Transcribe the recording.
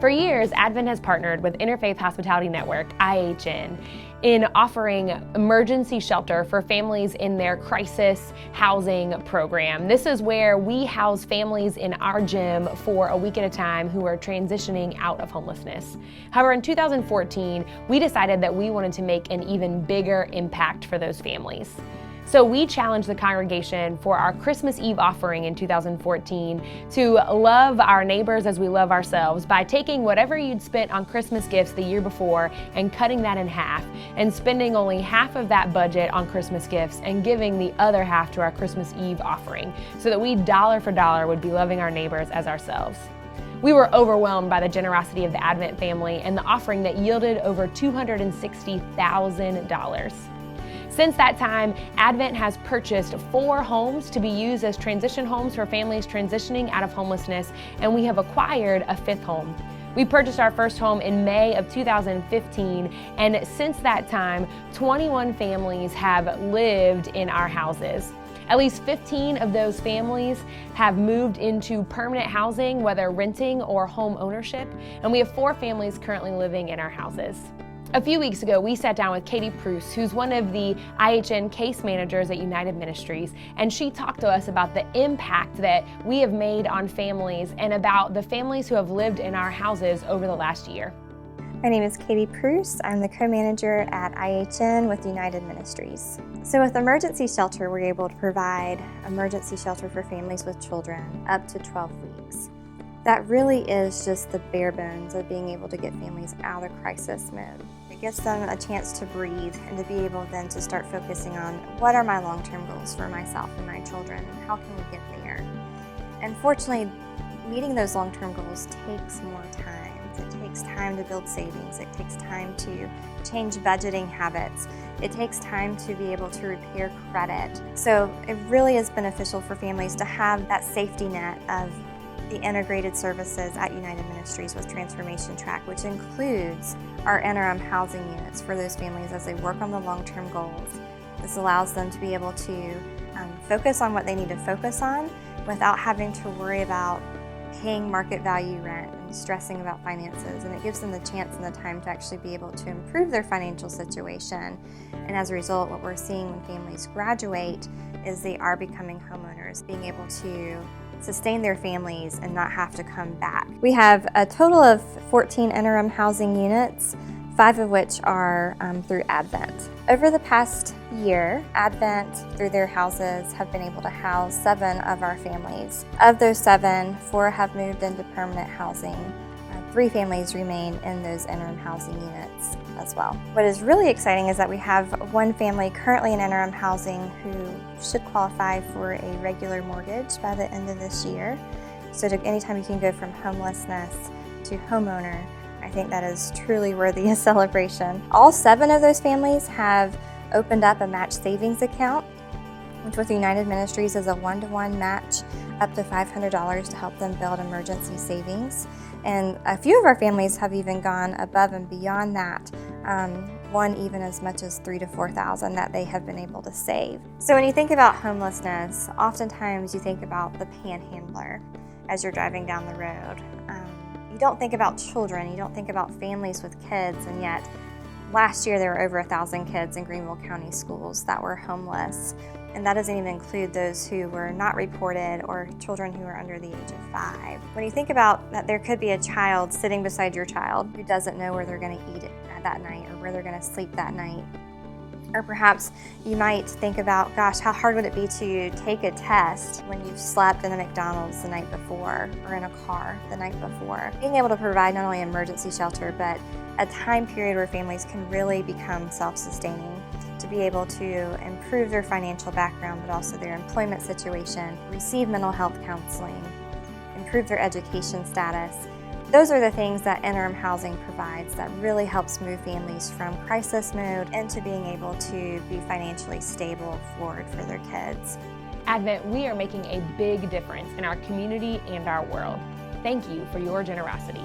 For years, Advent has partnered with Interfaith Hospitality Network, IHN, in offering emergency shelter for families in their crisis housing program. This is where we house families in our gym for a week at a time who are transitioning out of homelessness. However, in 2014, we decided that we wanted to make an even bigger impact for those families. So we challenged the congregation for our Christmas Eve offering in 2014 to love our neighbors as we love ourselves by taking whatever you'd spent on Christmas gifts the year before and cutting that in half and spending only half of that budget on Christmas gifts and giving the other half to our Christmas Eve offering so that we dollar for dollar would be loving our neighbors as ourselves. We were overwhelmed by the generosity of the Advent family and the offering that yielded over $260,000. Since that time, Advent has purchased 4 homes to be used as transition homes for families transitioning out of homelessness, and we have acquired a 5th home. We purchased our first home in May of 2015, and since that time, 21 families have lived in our houses. At least 15 of those families have moved into permanent housing, whether renting or home ownership, and we have 4 families currently living in our houses. A few weeks ago, we sat down with Proust, who's one of the IHN case managers at United Ministries, and she talked to us about the impact that we have made on families and about the families who have lived in our houses over the last year. My name is Proust. I'm the co-manager at IHN with United Ministries. So with emergency shelter, we're able to provide emergency shelter for families with children up to 12 weeks. That really is just the bare bones of being able to get families out of crisis mode. It gives them a chance to breathe and to be able then to start focusing on what are my long-term goals for myself and my children and how can we get there. And fortunately, meeting those long-term goals takes more time. It takes time to build savings. It takes time to change budgeting habits. It takes time to be able to repair credit. So it really is beneficial for families to have that safety net of the integrated services at United Ministries with Transformation Track, which includes our interim housing units for those families as they work on the long-term goals. This allows them to be able to focus on what they need to focus on without having to worry about paying market value rent and stressing about finances, and it gives them the chance and the time to actually be able to improve their financial situation. And as a result, what we're seeing when families graduate is they are becoming homeowners, being able to sustain their families and not have to come back. We have a total of 14 interim housing units, 5 of which are through Advent. Over the past year, Advent, through their houses, have been able to house 7 of our families. Of those 7, 4 have moved into permanent housing. 3 families remain in those interim housing units as well. What is really exciting is that we have 1 family currently in interim housing who should qualify for a regular mortgage by the end of this year. So anytime you can go from homelessness to homeowner, I think that is truly worthy of celebration. All 7 of those families have opened up a match savings account, which with United Ministries is a 1-to-1 match up to $500 to help them build emergency savings. And a few of our families have even gone above and beyond that, one even as much as $3,000 to $4,000 that they have been able to save. So when you think about homelessness, oftentimes you think about the panhandler as you're driving down the road. You don't think about children, you don't think about families with kids, and yet last year there were over 1,000 kids in Greenville County schools that were homeless. And that doesn't even include those who were not reported or children who are under the age of 5. When you think about that, there could be a child sitting beside your child who doesn't know where they're going to eat that night or where they're going to sleep that night. Or perhaps you might think about, gosh, how hard would it be to take a test when you've slept in a McDonald's the night before or in a car the night before? Being able to provide not only emergency shelter, but a time period where families can really become self-sustaining, to be able to improve their financial background, but also their employment situation, receive mental health counseling, improve their education status. Those are the things that interim housing provides that really helps move families from crisis mode into being able to be financially stable forward for their kids. Advent, we are making a big difference in our community and our world. Thank you for your generosity.